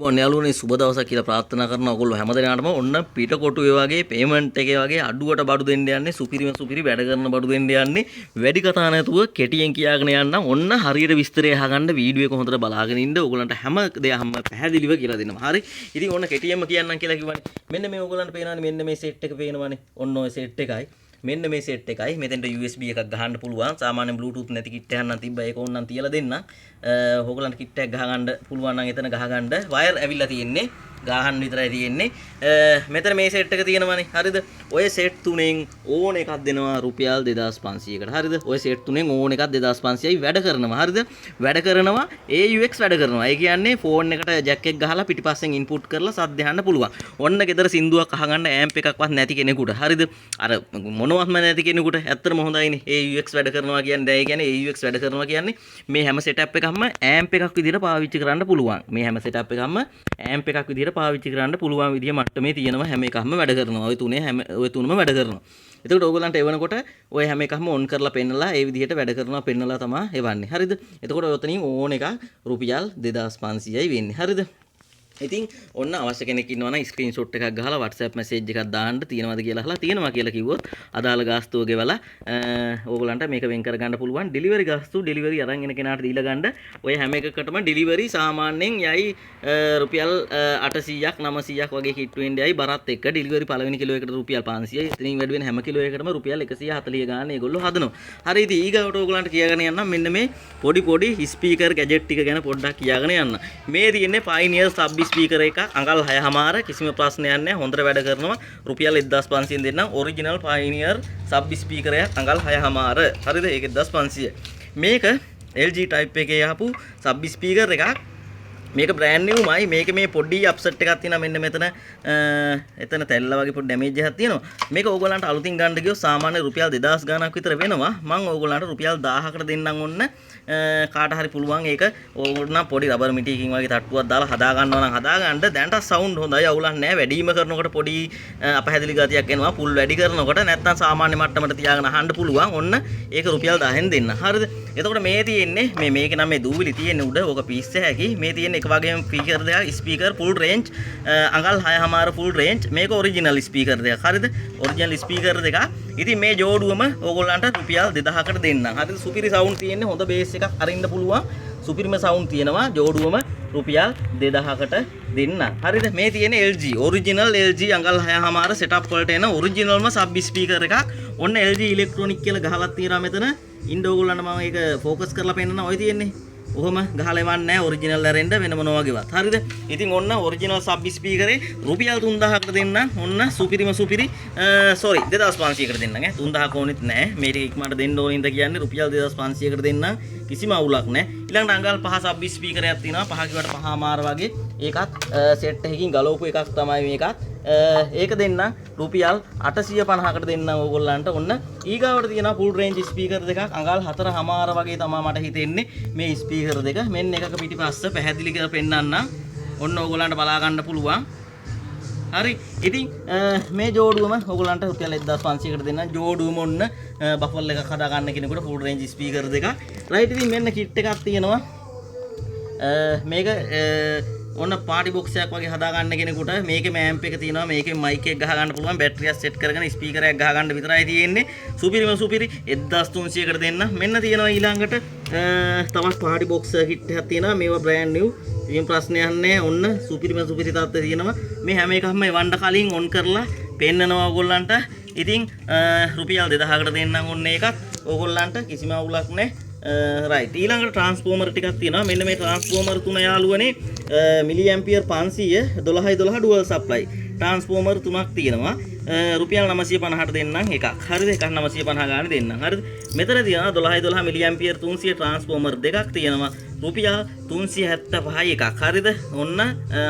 ඔන්න යාළුවනේ සුබ දවසක් කියලා ප්‍රාර්ථනා කරනවා. ඔයගොල්ලෝ හැමදෙනාටම ඔන්න පිටකොටුවේ වගේ පේමන්ට් එකේ වගේ අඩුවට බඩු දෙන්න යන්නේ සුපිරි වැඩ කරන බඩු දෙන්න යන්නේ වැඩි කතා නැතුව කෙටියෙන් කියාගෙන යන්නම්. ඔන්න හරියට විස්තරය අහගන්න වීඩියෝ එක හොඳට බලාගෙන ඉන්න. ඔයගොල්ලන්ට හැම දෙයක්ම පැහැදිලිව කියලා දෙන්නම්. හරි. ඉතින් ඔන්න කෙටියෙන්ම කියන්නම් කියලා කිව්වනේ. මෙන්න මේ ඔයගොල්ලන්ට පේනවානේ මෙන්න මේ සෙට් එක පේනවානේ. ඔන්න ඔය සෙට් එකයි. මෙන්න මේ සෙට් එකයි. මෙතෙන්ට USB එකක් ගහන්න පුළුවන්. සාමාන්‍ය Bluetooth නැති කිට් එකක් නම් තිබ්බා ඒක ඕනනම් තියලා දෙන්නම්. ඔයගොල්ලන්ට කිට් එකක් ගහගන්න පුළුවන් නම් එතන ගහගන්න. වයර් ඇවිල්ලා තියෙන්නේ. ගහන්න විතරයි තියෙන්නේ. මෙතන මේ සෙට් එක තියෙනවානේ. හරිද? ඔය සෙට් තුනෙන් ඕන එකක් දෙනවා රුපියල් 2500කට. හරිද? ඔය සෙට් තුනෙන් ඕන එකක් 2500යි වැඩ කරනවා. හරිද? වැඩ කරනවා AUX වැඩ කරනවා. ඒ කියන්නේ ෆෝන් එකට ජැක් එක ගහලා පිටිපස්සෙන් ඉන්පුට් කරලා සද්ද අහන්න පුළුවන්. ඔන්න ගෙදර සින්දුවක් අහගන්න ඇම්ප් එකක්වත් නැති කෙනෙකුට. හරිද? අර මොනවත්ම නැති කෙනෙකුට ඇත්තටම හොඳයිනේ. AUX වැඩ කරනවා කියන්නේ ඒ කියන්නේ AUX වැඩ කරනවා කියන්නේ මේ හැම සෙටප් එකක්ම ඇම්ප් එකක් විදිහට පාවිච්චි කරන්න පුළුවන්. මේ හැම සෙටප් එකක්ම ඇම්ප් එකක් විදිහට පාවිච්චි කරන්න පුළුවන් විදිය මට්ටමේ තියෙනවා. හැම එකක්ම වැඩ කරනවා. ඔය තුනම වැඩ කරනවා. එතකොට ඕගොල්ලන්ට එවනකොට ඔය හැම එකක්ම ඔන් කරලා පෙන්නලා ඒ විදිහට වැඩ කරනවා පෙන්නලා තමයි එවන්නේ. හරිද? එතකොට ඔතනින් ඕන එකක් රුපියල් 2500යි වෙන්නේ. හරිද? ඉතින් ඔන්න අවශ්‍ය කෙනෙක් ඉන්නවා නම් ස්ක්‍රීන්ෂොට් එකක් ගහලා WhatsApp මැසේජ් එකක් දාන්න තියෙනවද කියලා අහලා තියෙනවා කියලා කිව්වොත් අදාළ ගාස්තුව ගෙවලා ඕගොල්ලන්ට මේක වෙන් කරගන්න පුළුවන්. ඩෙලිවරි ගාස්තු ඩෙලිවරි අරන් එන කෙනාට දීලා ගන්න. ඔය හැම එකකටම ඩෙලිවරි සාමාන්‍යයෙන් යයි රුපියල් 800ක් 900ක් වගේ කිට්ටු වෙන්නේ යයි බරත් එක්ක. ඩෙලිවරි පළවෙනි කිලෝ එකට රුපියල් 500යි. ඉතින් වැඩි වෙන හැම කිලෝ එකකටම රුපියල් 140 ගාන ඒගොල්ලෝ හදනවා. හරි ඉතින් ඊගවට ඕගොල්ලන්ට කියාගෙන යන්නම් මෙන්න මේ පොඩි ස්පීකර් ගැජට් ටික ගැන පොඩ්ඩක් කියාගෙන යන්න. මේ තියෙන්නේ Pioneer sub ස්පීකර් එක අඟල් 6මාර කිසිම ප්‍රශ්නයක් නැහැ. හොඳට වැඩ කරනවා. රුපියල් 1500 දෙන්නම්. ඔරිජිනල් Pioneer sub ස්පීකර් එකක් අඟල් 6මාර. හරිද? ඒක 1500. මේක LG type එකේ ආපු sub ස්පීකර් එකක්. මේක බ්‍රෑන්ඩ් නිව්මයි. මේක මේ පොඩි අප්සෙට් එකක් තියෙනවා මෙන්න මෙතන. එතන තැල්ල වගේ පොඩි ඩැමේජ් එකක් තියෙනවා. මේක ඕගොල්ලන්ට අලුතින් ගන්න ගියොත් සාමාන්‍ය රුපියල් 2000 ගාණක් විතර වෙනවා. මම ඕගොල්ලන්ට රුපියල් 1000කට දෙන්නම් ඔන්න. කාට හරි පුළුවන් ඒක ඕගොල්ලෝ පොඩි රබර් මිටියකින් වගේ තට්ටුවක් දාලා හදා ගන්නවා නම් හදා ගන්න. දැනට සවුන්ඩ් හොඳයි. අවුලක් නැහැ. වැඩිම කරනකොට පොඩි අපහැදිලි ගතියක් එනවා. පුල් වැඩි කරනකොට නැත්නම් සාමාන්‍ය මට්ටමට තියාගෙන අහන්න පුළුවන්. ඔන්න ඒක රුපියල් 1000න් දෙන්න. හරිද? එතකොට මේ තියෙන්නේ මේක නම් මේ දූවිලි තියෙන්නේ උඩ. ඕක පීස් හැකි. මේ තියෙන්නේ එක වගේම ස්පීකර් දෙකක්. ස්පීකර් ෆුල් රේන්ජ් අඟල් 6මාර ෆුල් රේන්ජ්. මේක ඔරිජිනල් ස්පීකර් දෙකක්. හරිද? ඔරිජිනල් ස්පීකර් දෙකක්. ඉතින් මේ ජෝඩුවම ඕගොල්ලන්ට රුපියල් 2000කට දෙන්නම්. හරිද? සුපිරි සවුන්ඩ් තියෙන්නේ. හොඳ බේස් එකක් අරින්න පුළුවන්. සුපිරිම සවුන්ඩ් තියෙනවා. ජෝඩුවම රුපියල් 2000කට දෙන්න. හරිද? මේ තියෙන්නේ LG ඔරිජිනල් LG අඟල් 6මාර සෙටප් වලට එන ඔරිජිනල්ම සබ් ස්පීකර් එකක්. ඔන්න LG ඉලෙක්ට්‍රොනික් කියලා ගහලා තියෙනවා මෙතන. ඉන්න ඕගොල්ලන්ට මම ඒක ફોකස් කරලා පෙන්නනවා. ඔය තියෙන්නේ. ඔහොම ගහලා එවන්නේ නැහැ ඔරිජිනල් ඇරෙන්න වෙන මොනවා වගේවත්. හරිද? ඉතින් ඔන්න ඔරිජිනල් සබ් ස්පීකරේ රුපියල් 3000කට දෙන්න. ඔන්න සුපිරි 2500කට දෙන්න ඈ. 3000ක ඕනෙත් නැහැ. මේක ඉක්මනට දෙන්න ඕනින්ද කියන්නේ රුපියල් 2500කට දෙන්න. කිසිම අවුලක් නැහැ. ඊළඟට අඟල් 5 සබ් ස්පීකරයක් තියෙනවා. 5 කිව්වට 5මාර වගේ. ඒකත් සෙට් එකකින් ගලවපු එකක් තමයි මේකත්. ඒක දෙන්න රුපියල් 850කට දෙන්න ඕගොල්ලන්ට. ඔන්න ඊගාවට තියෙනවා ෆුල් රේන්ජ් ස්පීකර් දෙකක් අඟල් 4මාර වගේ තමයි මට හිතෙන්නේ මේ ස්පීකර් දෙක. මෙන්න එකක පිටිපස්ස පැහැදිලි කරලා පෙන්නන්න. ඔන්න ඕගොල්ලන්ට බලා ගන්න පුළුවන්. හරි. ඉතින් මේ ජෝඩුවම ඕගොල්ලන්ට රුපියල් 1500කට දෙන්න. ජෝඩුවම ඔන්න බෆල් එකක් හදා ගන්න කෙනෙකුට ෆුල් රේන්ජ් ස්පීකර් දෙකක්. රයිට්. ඉතින් මෙන්න කිට් එකක් තියෙනවා. මේක ඔන්න පාටි බොක්ස් එකක් වගේ හදා ගන්න කෙනෙකුට මේකේ මෑම්ප් එක තියෙනවා. මේකේ මයික් එක ගහ ගන්න පුළුවන්. බැටරියක් සෙට් කරගෙන ස්පීකර් එකක් ගහ ගන්න විතරයි තියෙන්නේ. සුපිරි 1300කට දෙන්න. මෙන්න තියෙනවා ඊළඟට තවත් පාටි බොක්ස් කිට් එකක් තියෙනවා. මේවා බ්‍රෑන්ඩ් නිව්. ඉතින් ප්‍රශ්නයක් නැහැ. ඔන්න සුපිරි තත්ත්වයේ තියෙනවා. මේ හැම එකක්ම එවන්න කලින් ඔන් කරලා පෙන්නනවා ඕගොල්ලන්ට. ඉතින් රුපියල් 2000කට දෙන්නම් ඔන්න ඒකත්. ඕගොල්ලන්ට කිසිම අවුලක් නැහැ. රයිට්. ඊළඟට ට්‍රාන්ස්ෆෝමර් ටිකක් තියෙනවා. මෙන්න මේ ට්‍රාන්ස්ෆෝමර් තුන යාළුවනේ මිලි ඇම්පියර් 500 12 ඩුවල් සප්ලයි ට්‍රාන්ස්ෆෝමර් තුනක් තියෙනවා. රුපියල් 950ට දෙන්නම් එකක්. හරිද? එකක් 950 ගානේ දෙන්නම්. හරිද? මෙතන තියෙනවා 12 මිලි ඇම්පියර් 300 ට්‍රාන්ස්ෆෝමර් දෙකක් තියෙනවා. රුපියල් 375යි එකක්. හරිද? ඔන්න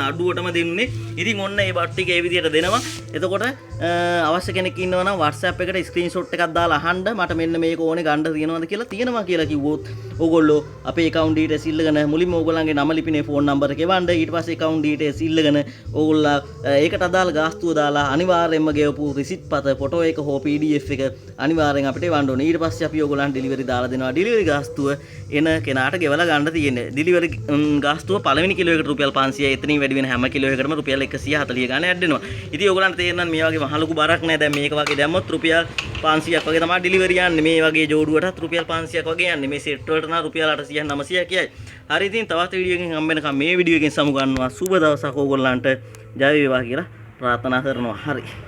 අඩුවටම දෙන්නේ. ඉතින් ඔන්න මේ බට් ටික ඒ විදිහට දෙනවා. එතකොට අවශ්‍ය කෙනෙක් ඉන්නවා නම් WhatsApp එකට ස්ක්‍රීන්ෂොට් එකක් දාලා අහන්න මට මෙන්න මේක ඕනේ ගන්න තියෙනවද කියලා. තියෙනවා කියලා කිව්වොත් ඕගොල්ලෝ අපේ account details ඉල්ලගෙන මුලින්ම ඕගොල්ලන්ගේ නම ලිපිනේ phone number එක එවන්න. ඊට පස්සේ account details ඉල්ලගෙන ඕගොල්ලෝ ඒකට අදාළ ගාස්තුව දාලා අනිවාර්යයෙන්ම ගෙවපු receipt පත ෆොටෝ එක හෝ PDF එක අනිවාර්යෙන් අපිට එවන්න ඕනේ. ඊට පස්සේ අපි ඕගොල්ලන් delivery දාලා දෙනවා. delivery ගාස්තුව එන කෙනාට ගෙවලා ගන්න තියෙන්නේ. ඩිලිවරි ගාස්තුව පළවෙනි කිලෝ එකට රුපියල් 500යි. එතනින් වැඩි වෙන හැම කිලෝ එකකටම රුපියල් 140 ගාන ඇඩ් වෙනවා. ඉතින් ඔයගලන්ට තේරෙනවා මේ වගේ මහ ලොකු බරක් නෑ. දැන් මේක වගේ දැම්මොත් රුපියල් 500ක් වගේ තමයි ඩිලිවරි යන්නේ. මේ වගේ ජෝඩුවටත් රුපියල් 500ක් වගේ යන්නේ. මේ සෙට් වලට නම් රුපියල් 800ක් 900ක් කියයි. හරි ඉතින් තවත් වීඩියෝ එකකින් හම්බ වෙනකම් මේ වීඩියෝ එකෙන් සමු ගන්නවා. සුබ දවසක් ඕගොල්ලන්ට. ජය වේවා කියලා ප්‍රාර්ථනා කරනවා. හරි.